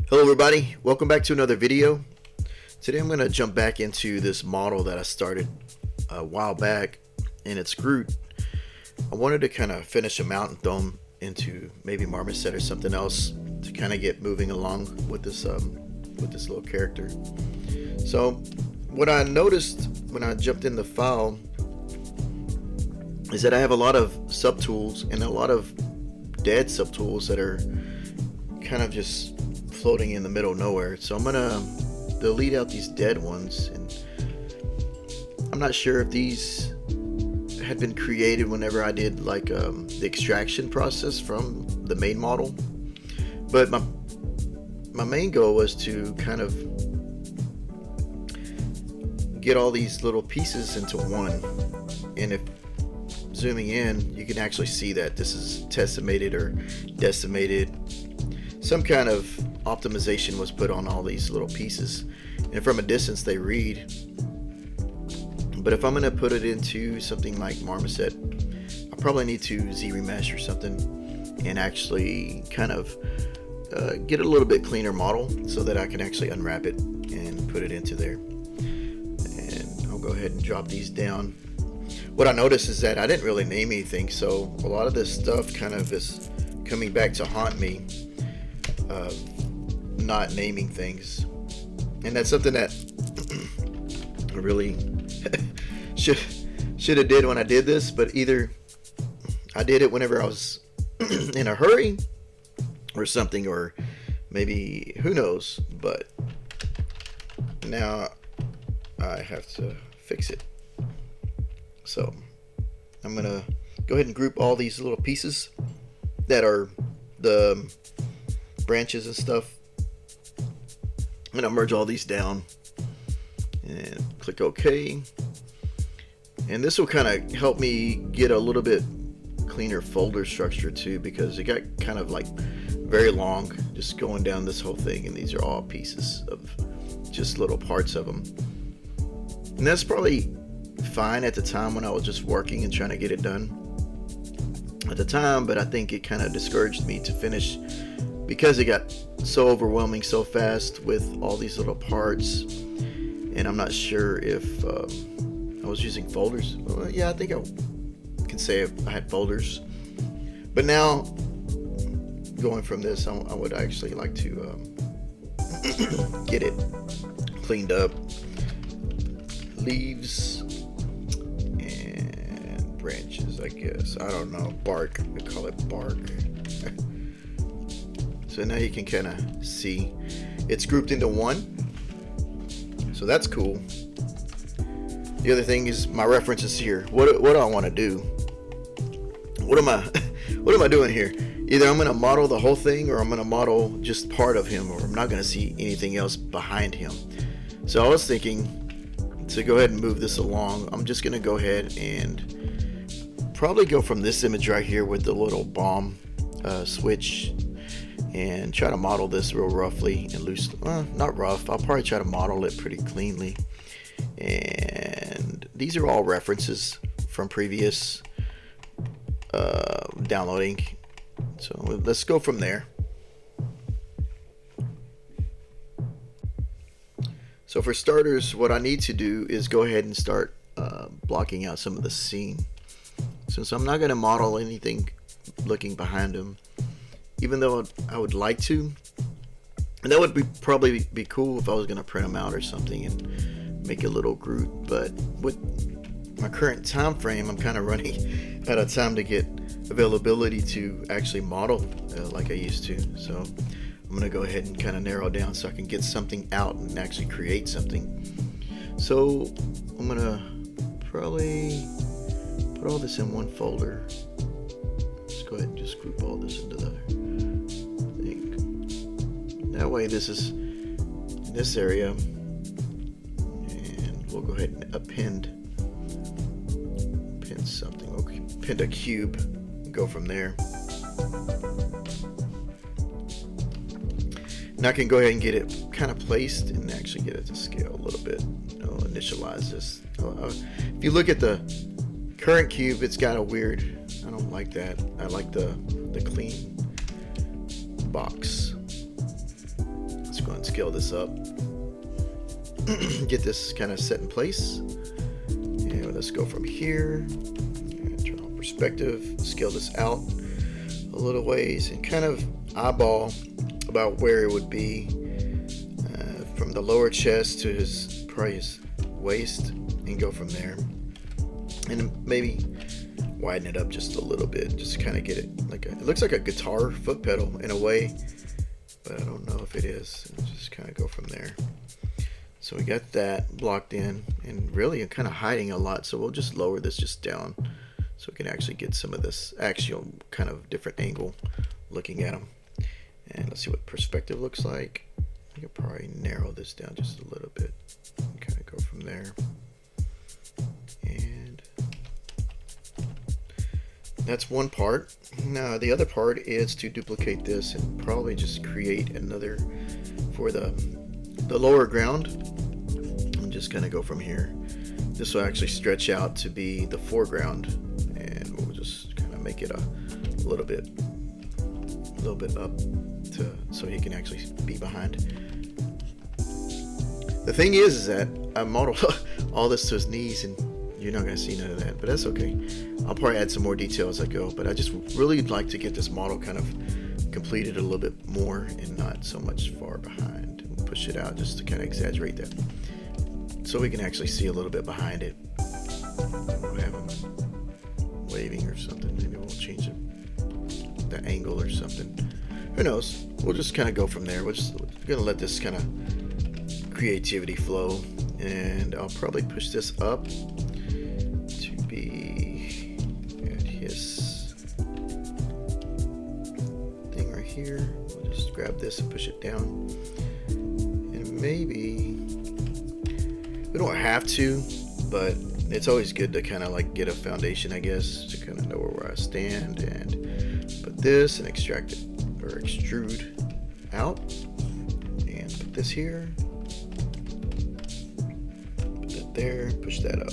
Hello everybody, welcome back to another video. Today I'm going to jump back into this model that I started a while back, and it's Groot. I wanted to kind of finish him out and throw him into maybe Marmoset or something else to kind of get moving along with this little character. So what I noticed when I jumped in the file is that I have a lot of subtools and a lot of dead subtools that are kind of just floating in the middle of nowhere. So I'm gonna delete out these dead ones, and I'm not sure if these had been created whenever I did like the extraction process from the main model, but my main goal was to kind of get all these little pieces into one. And if zooming in, you can actually see that this is tessimated or decimated. Some kind of optimization was put on all these little pieces, and from a distance they read. But if I'm going to put it into something like Marmoset, I probably need to Z-remesh or something and actually kind of get a little bit cleaner model so that I can actually unwrap it and put it into there. And I'll go ahead and drop these down. What I noticed is that I didn't really name anything, so a lot of this stuff kind of is coming back to haunt me, not naming things. And that's something that I really should have did when I did this, but either I did it whenever I was in a hurry or something, or maybe who knows, but now I have to fix it. So I'm gonna go ahead and group all these little pieces that are the branches and stuff. I'm gonna merge all these down and click OK, and this will kind of help me get a little bit cleaner folder structure too, because it got kind of like very long just going down this whole thing, and these are all pieces of just little parts of them. And that's probably fine at the time when I was just working and trying to get it done at the time, but I think it kind of discouraged me to finish because it got so overwhelming so fast with all these little parts. And I'm not sure if I was using folders. Well, yeah, I think I can say I had folders. But now, going from this, I would actually like to get it cleaned up. Leaves and branches, I guess. I don't know. Bark. I call it bark. So now you can kind of see it's grouped into one. So that's cool. The other thing is my references here. What do I want to do? What am I doing here? Either I'm going to model the whole thing, or I'm going to model just part of him, or I'm not going to see anything else behind him. So I was thinking to go ahead and move this along. I'm just going to go ahead and probably go from this image right here with the little bomb switch and try to model this real roughly and loose. Not rough. I'll probably try to model it pretty cleanly. And these are all references from previous downloading. So let's go from there. So for starters, what I need to do is go ahead and start blocking out some of the scene. Since I'm not going to model anything looking behind him, even though I would like to, and that would probably be cool if I was going to print them out or something and make a little Groot. But with my current time frame, I'm kind of running out of time to get availability to actually model like I used to. So I'm going to go ahead and kind of narrow down so I can get something out and actually create something. So I'm going to probably put all this in one folder. Let's go ahead and just group all this into the thing. That way this is in this area, and we'll go ahead and append something. We'll append a cube and go from there. And I can go ahead and get it kind of placed and actually get it to scale a little bit. I'll initialize this. If you look at the current cube, it's got a weird, I don't like that. I like the clean box. just going to scale this up. Get this kind of set in place. And let's go from here. Turn on perspective. Scale this out a little ways and kind of eyeball about where it would be from the lower chest to probably his waist, and go from there. And maybe widen it up just a little bit, just to kind of get it like it looks like a guitar foot pedal in a way, but I don't know if it is. Just kind of go from there. So we got that blocked in, and really I'm kind of hiding a lot, so we'll just lower this just down so we can actually get some of this actual kind of different angle looking at them. And let's see what perspective looks like. I could probably narrow this down just a little bit and kind of go from there. And that's one part. Now the other part is to duplicate this and probably just create another for the lower ground, and just kind of go from here. This will actually stretch out to be the foreground, and we'll just kind of make it a little bit up to so he can actually be behind. The thing is that I modeled all this to his knees, and you're not going to see none of that, but that's okay. I'll probably add some more detail as I go, but I just really like to get this model kind of completed a little bit more and not so much far behind. We'll push it out just to kind of exaggerate that, so we can actually see a little bit behind it. We'll have him waving or something. Maybe we'll change the angle or something. Who knows? We'll just kind of go from there. We're going to let this kind of creativity flow, and I'll probably push this up to be at his thing right here. We'll just grab this and push it down, and maybe we don't have to, but it's always good to kind of like get a foundation, I guess, to kind of know where I stand, and put this and extract it or extrude out, and put this here. There, push that up.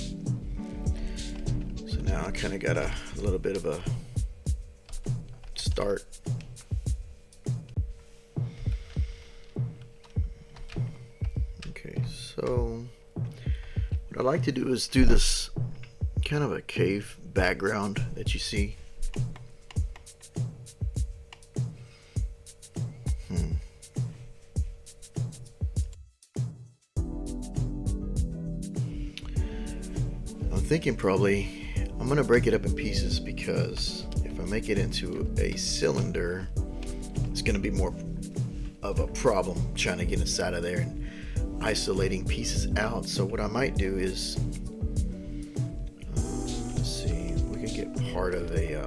So now I kind of got a little bit of a start. Okay, so what I like to do is do this kind of a cave background that you see. Thinking probably I'm gonna break it up in pieces, because if I make it into a cylinder, it's gonna be more of a problem trying to get inside of there and isolating pieces out. So what I might do is let's see, we could get part of a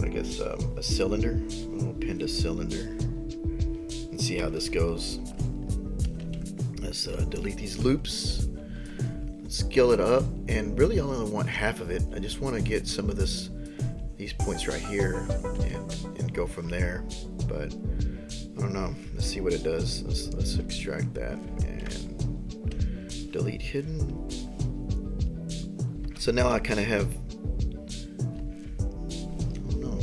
I guess a cylinder. We'll pin a cylinder and see how this goes. Let's delete these loops. Scale it up, and really I only want half of it. I just want to get some of these points right here and go from there, but I don't know. Let's see what it does. Let's extract that and delete hidden. So now I kind of have, I don't know.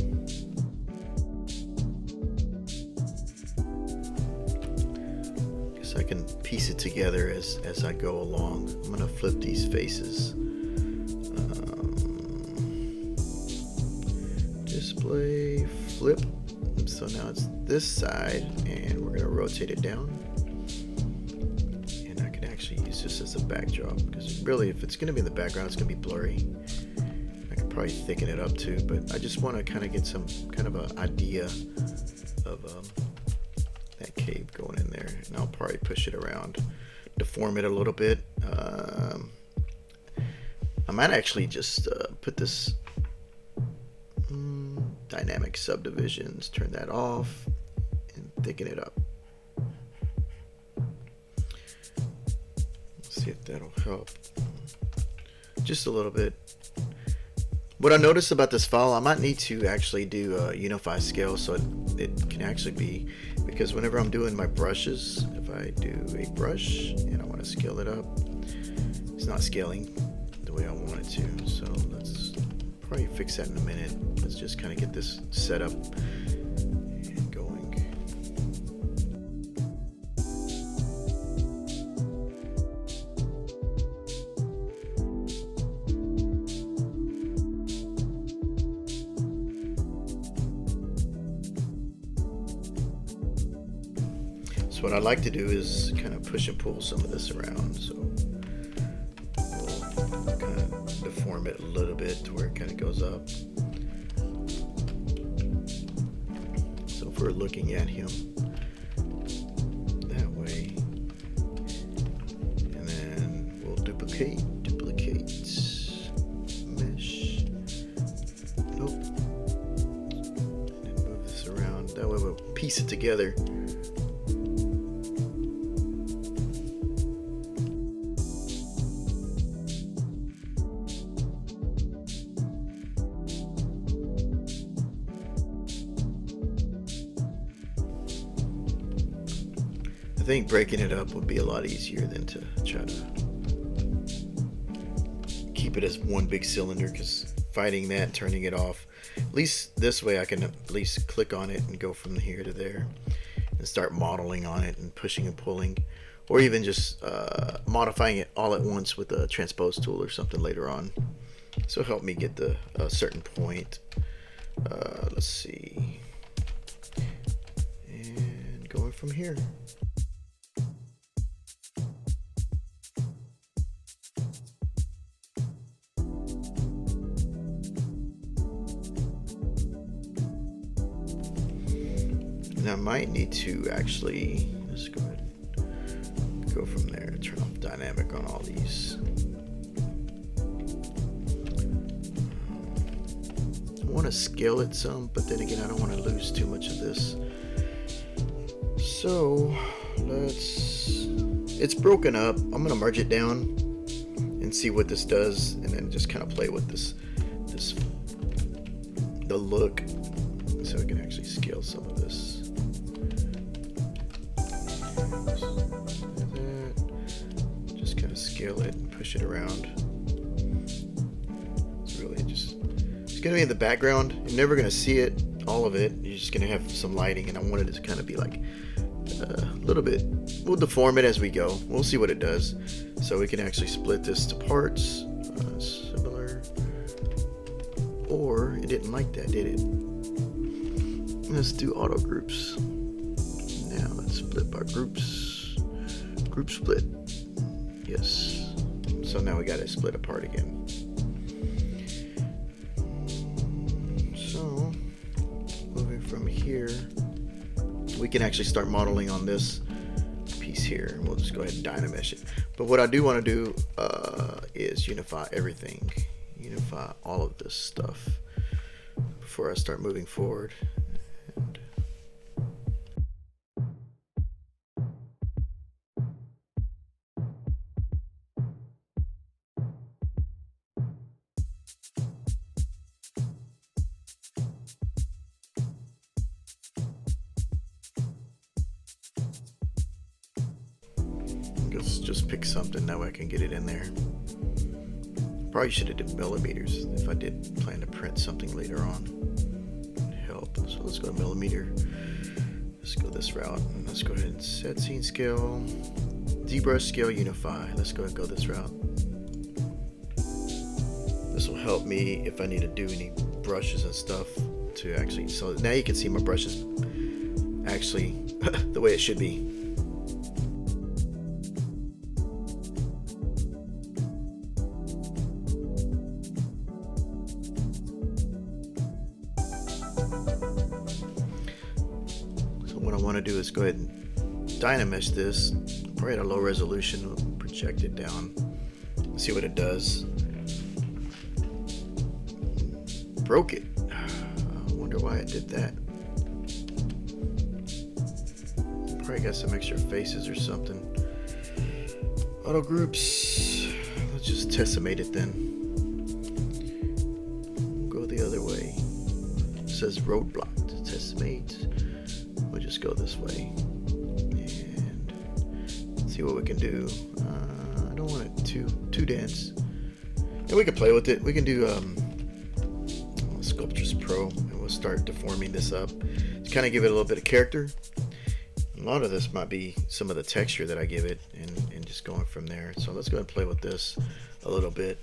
Guess I can piece it together as I go along. I'm gonna flip these faces. Display, flip. So now it's this side, and we're gonna rotate it down. And I can actually use this as a backdrop, because really, if it's gonna be in the background, it's gonna be blurry. I could probably thicken it up too, but I just want to kind of get some kind of an idea of that cave going in there, and I'll probably push it around, deform it a little bit. I might actually just put this dynamic subdivisions, turn that off, and thicken it up. Let's see if that'll help just a little bit. What I noticed about this file, I might need to actually do a unify scale so it can actually be, because whenever I'm doing my brushes, if I do a brush and I want to scale it up, it's not scaling the way I want it to. So let's probably fix that in a minute. Let's just kind of get this set up and going. So what I like to do is kind of push and pull some of this around. So we'll kind of deform it a little bit to where it kind of goes up. So if we're looking at him that way, and then we'll duplicate, mesh. Nope. And move this around. That way we'll piece it together. I think breaking it up would be a lot easier than to try to keep it as one big cylinder, because fighting that, turning it off, at least this way I can at least click on it and go from here to there and start modeling on it and pushing and pulling, or even just modifying it all at once with a transpose tool or something later on. So help me get to a certain point. Let's see, and going from here. And I might need to actually, let's go ahead and go from there. Turn off dynamic on all these. I want to scale it some, but then again, I don't want to lose too much of this. So it's broken up. I'm gonna merge it down and see what this does, and then just kind of play with the look, so I can actually scale some of this. Just kind of scale it and push it around. It's really just, it's gonna be in the background. You're never gonna see it, all of it. You're just gonna have some lighting, and I wanted it to kind of be like a little bit, we'll deform it as we go. We'll see what it does. So we can actually split this to parts, similar, or it didn't like that, did it? Let's do auto groups. Now let's split by groups. Group split. Yes. So now we got it split apart again. So moving from here, we can actually start modeling on this piece here. We'll just go ahead and dynamesh it. But what I do want to do is unify everything. Unify all of this stuff before I start moving forward. Let's just pick something, that way I can get it in there. Probably should have did millimeters if I did plan to print something later on. It'd help. So let's go to millimeter. Let's go this route. And let's go ahead and set scene scale. Zbrush scale unify. Let's go ahead and go this route. This will help me if I need to do any brushes and stuff to actually, so now you can see my brushes actually the way it should be. What I want to do is go ahead and dynamesh this, probably at a low resolution. We'll project it down, see what it does. Broke it. I wonder why it did that. Probably got some extra faces or something. Auto groups. Let's just testimate it then. Go the other way. It says roadblock to testimate. We'll just go this way and see what we can do. I don't want it too dense. And we can play with it. We can do Sculptris Pro, and we'll start deforming this up to kind of give it a little bit of character. A lot of this might be some of the texture that I give it, and just going from there. So let's go ahead and play with this a little bit.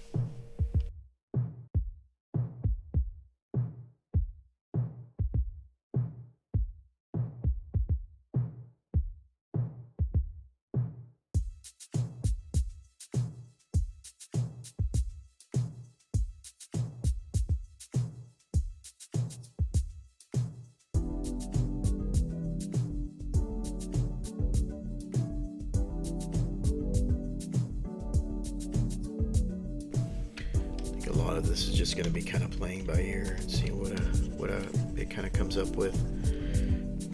lot of this is just going to be kind of playing by ear and seeing what it kind of comes up with.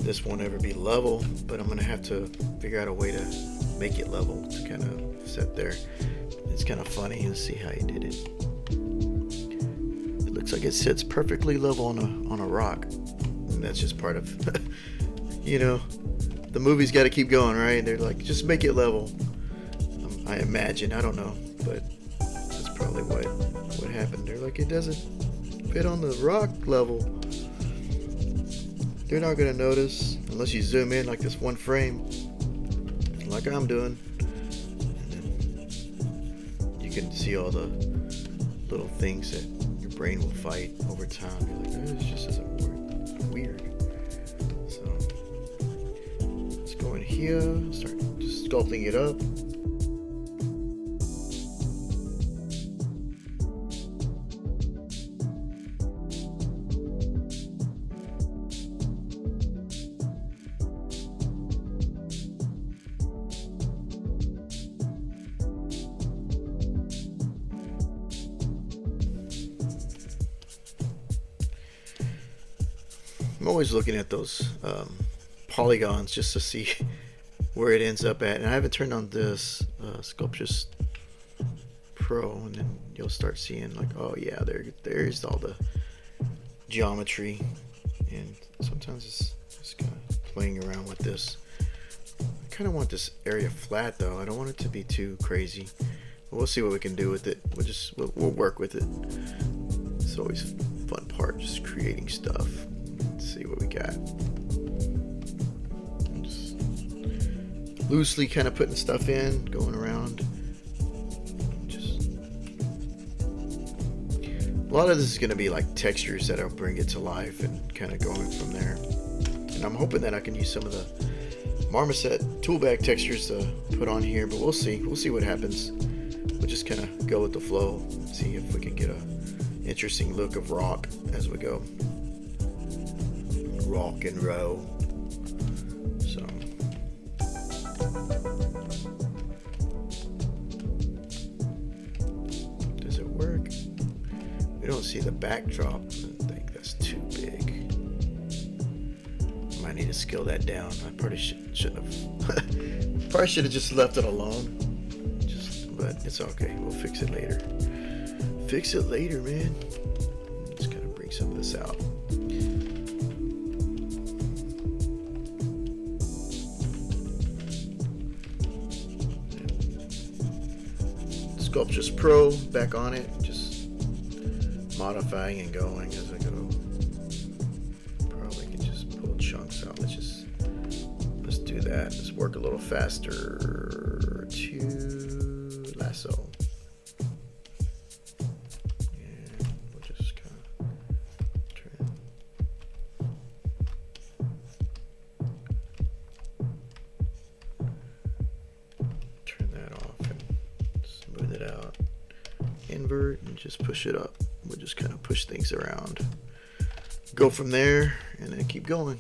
This won't ever be level, but I'm going to have to figure out a way to make it level to kind of set there. It's kind of funny to see how he did it. It looks like it sits perfectly level on a rock, and that's just part of you know, the movie's got to keep going, right? They're like, just make it level. I imagine, I don't know, but that's probably what happened. They're like, it doesn't fit on the rock level. They're not gonna notice unless you zoom in like this one frame, like I'm doing, and then you can see all the little things that your brain will fight over time. You're like, oh, this just doesn't work. It's weird. So let's go in here, start just sculpting it up. I'm always looking at those polygons just to see where it ends up at, and I haven't turned on this Sculptress Pro, and then you'll start seeing like, oh yeah, there's all the geometry, and sometimes it's just kind of playing around with this. I kind of want this area flat though. I don't want it to be too crazy, but we'll see what we can do with it. We'll work with it. It's always a fun part, just creating stuff. Let's see what we got. Just loosely kind of putting stuff in, going around. Just a lot of this is going to be like textures that'll bring it to life and kind of going from there. And I'm hoping that I can use some of the Marmoset toolbag textures to put on here, but we'll see. We'll see what happens. We'll just kind of go with the flow and see if we can get a interesting look of rock as we go. Rock and roll. So does it work? We don't see the backdrop. I think that's too big. Might need to scale that down. I probably shouldn't have. Probably should have just left it alone. But it's okay. We'll fix it later. Fix it later, man. Just gotta bring some of this out. Sculptress Pro, back on it, just modifying and going as I go. Probably can just pull chunks out. Let's do that. Let's work a little faster. To lasso. And we'll just kind of turn that off and smooth it out, invert, and just push it up. We'll just kind of push things around, go from there, and then keep going.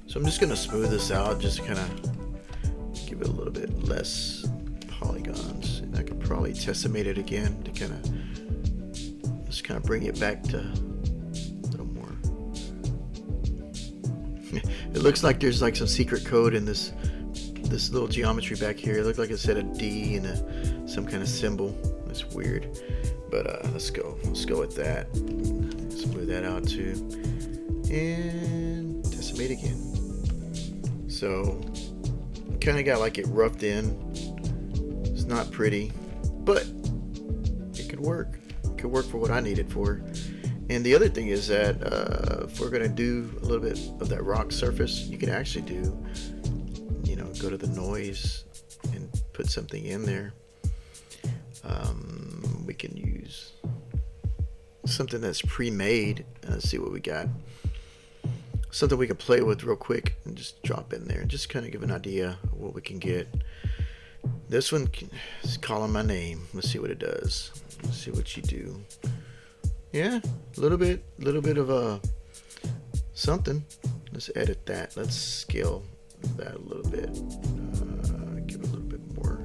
So I'm just going to smooth this out, just kind of give it a little bit less polygons. And I could probably testimate it again to kind of just kind of bring it back to a little more. It looks like there's like some secret code in this little geometry back here. It looked like it said a D and some kind of symbol. It's weird. But let's go with that. Smooth that out too. And testimate again. So kind of got like it roughed in. It's not pretty, but it could work. It could work for what I need it for. And the other thing is that if we're going to do a little bit of that rock surface, you can actually do, you know, go to the noise and put something in there. We can use something that's pre-made. Let's see what we got. Something we can play with real quick and just drop in there and just kind of give an idea of what we can get. This one is calling my name. Let's see what it does. Let's see what you do. Yeah, a little bit of something. Let's edit that. Let's scale that a little bit. Give it a little bit more.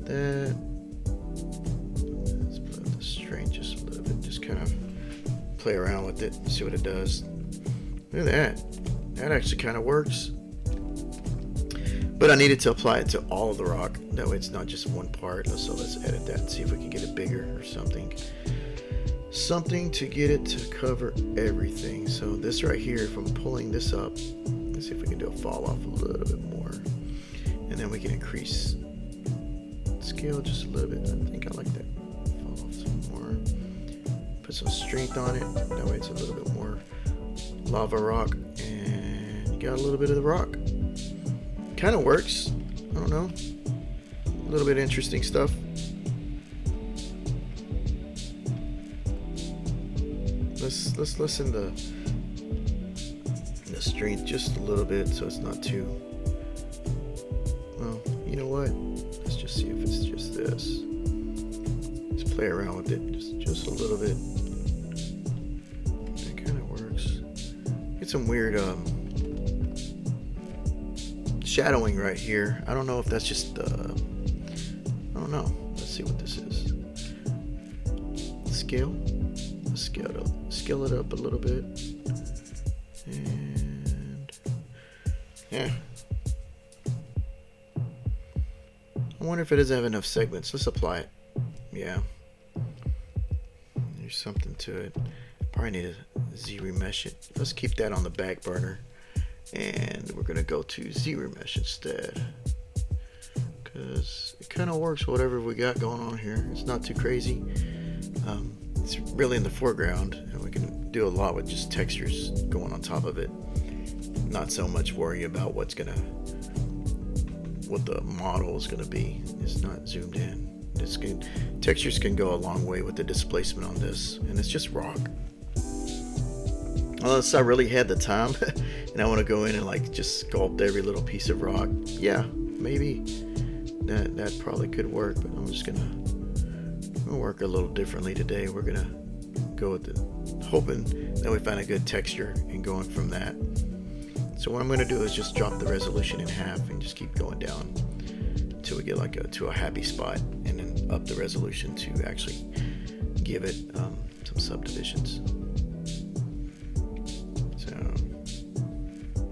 That. Let's put up the strength just a little bit. Just kind of play around with it and see what it does. Look at that. That actually kind of works. But I needed to apply it to all of the rock. That way it's not just one part. So let's edit that and see if we can get it bigger or something. Something to get it to cover everything. So this right here, if I'm pulling this up, let's see if we can do a fall off a little bit more. And then we can increase scale just a little bit. I think I like that. Fall off some more. Put some strength on it. That way it's a little bit more lava rock. And you got a little bit of the rock. Kind of works. I don't know. A little bit interesting stuff. Let's listen to the strength just a little bit so it's not too. Well, you know what? Let's just see if it's just this. Let's play around with it just a little bit. It kind of works. Get some weird shadowing right here. I don't know if that's just I don't know. Let's see what this is. Scale. Let's scale it up a little bit. And yeah. I wonder if it doesn't have enough segments. Let's apply it. Yeah. There's something to it. Probably need to Z-remesh it. Let's keep that on the back burner. And we're going to go to Z-remesh instead. Because it kind of works whatever we got going on here. It's not too crazy. It's really in the foreground. And we can do a lot with just textures going on top of it. Not so much worry about what the model is going to be. It's not zoomed in. Textures can go a long way with the displacement on this. And it's just rock. Unless I really had the time and I want to go in and like just sculpt every little piece of rock. Yeah, maybe that probably could work, but I'm just gonna work a little differently today. We're gonna go with hoping that we find a good texture and going from that. So what I'm gonna do is just drop the resolution in half and just keep going down until we get like to a happy spot, and then up the resolution to actually give it some subdivisions.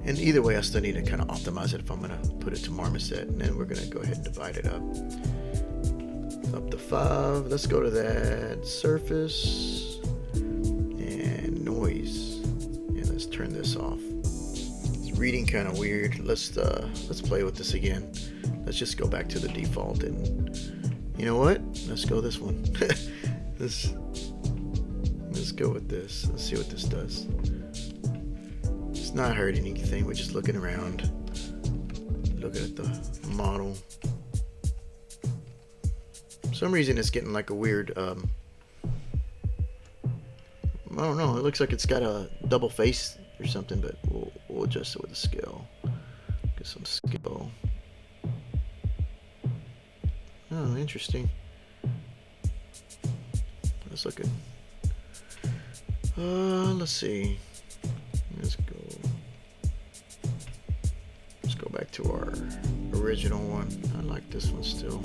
And either way, I still need to kind of optimize it if I'm going to put it to marmoset. And then we're going to go ahead and divide it up. Up to 5. Let's go to that. Surface. And noise. And let's turn this off. It's reading kind of weird. Let's play with this again. Let's just go back to the default. And you know what? Let's go this one. Let's go with this. Let's see what this does. It's not hurting anything. We're just looking around, looking at the model. For some reason it's getting like a weird I don't know, it looks like it's got a double face or something, but we'll adjust it with the scale. Get some scale. Oh, interesting. Let's look at let's see. Let's go back to our original one. I like this one still.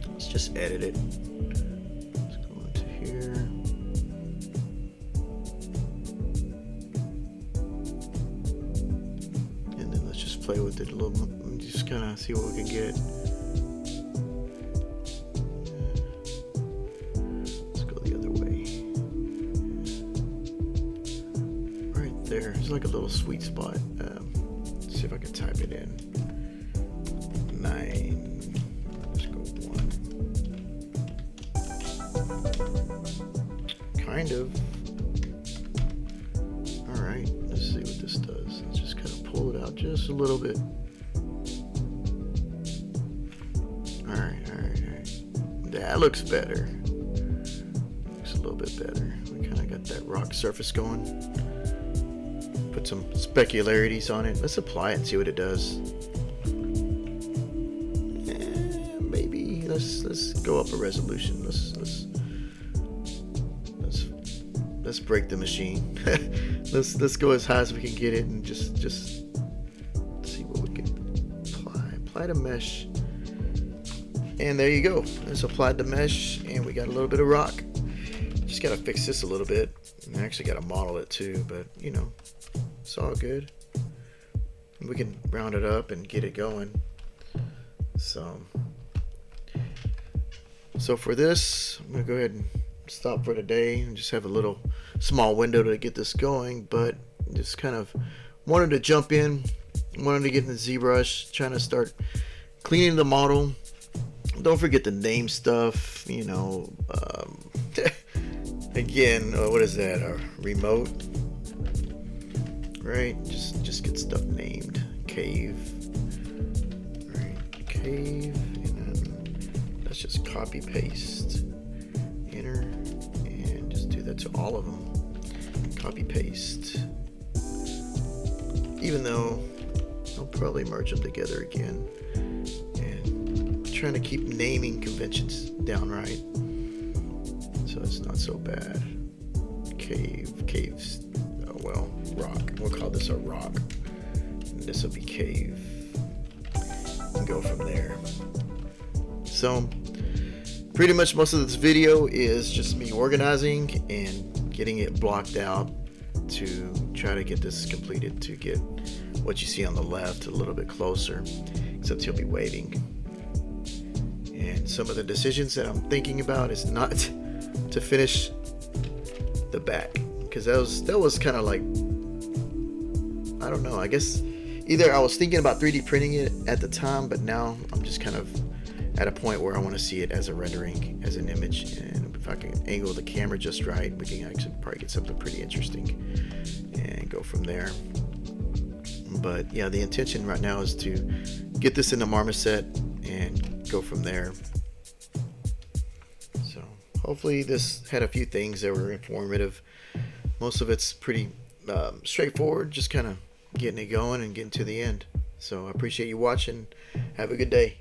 Let's just edit it. Let's go into here. And then let's just play with it a little bit and just kind of see what we can get. There's like a little sweet spot. Let's see if I can type it in. 9. Let's go 1. kind of. Alright, let's see what this does. Let's just kind of pull it out just a little bit. Alright. That looks better. Looks a little bit better. We kind of got that rock surface going. Put some specularities on it. Let's apply it and see what it does. Maybe let's go up a resolution. Let's break the machine. let's go as high as we can get it and just see what we can apply the mesh. And there you go. Let's apply the mesh, and we got a little bit of rock. Just gotta fix this a little bit. And I actually gotta model it too, but you know, it's all good. We can round it up and get it going. So for this, I'm gonna go ahead and stop for today and just have a little small window to get this going, but just kind of wanted to jump in, wanted to get in the ZBrush, trying to start cleaning the model. Don't forget the name stuff, you know. Again, what is that? A remote, right? Just get stuff named. Cave, right? Cave, and then let's just copy paste, enter, and just do that to all of them. Copy paste. Even though I'll probably merge them together again. Trying to keep naming conventions down right, so it's not so bad. Caves. Oh well, rock. We'll call this a rock. And this will be cave. And go from there. So, pretty much most of this video is just me organizing and getting it blocked out to try to get this completed, to get what you see on the left a little bit closer, except he'll be waving. And some of the decisions that I'm thinking about is not to finish the back, because that was kind of like, I don't know, I guess either I was thinking about 3D printing it at the time, but now I'm just kind of at a point where I want to see it as a rendering, as an image, and if I can angle the camera just right, we can actually probably get something pretty interesting and go from there. But yeah, the intention right now is to get this in the marmoset and go from there. So hopefully this had a few things that were informative. Most of it's pretty straightforward, just kind of getting it going and getting to the end. So I appreciate you watching. Have a good day.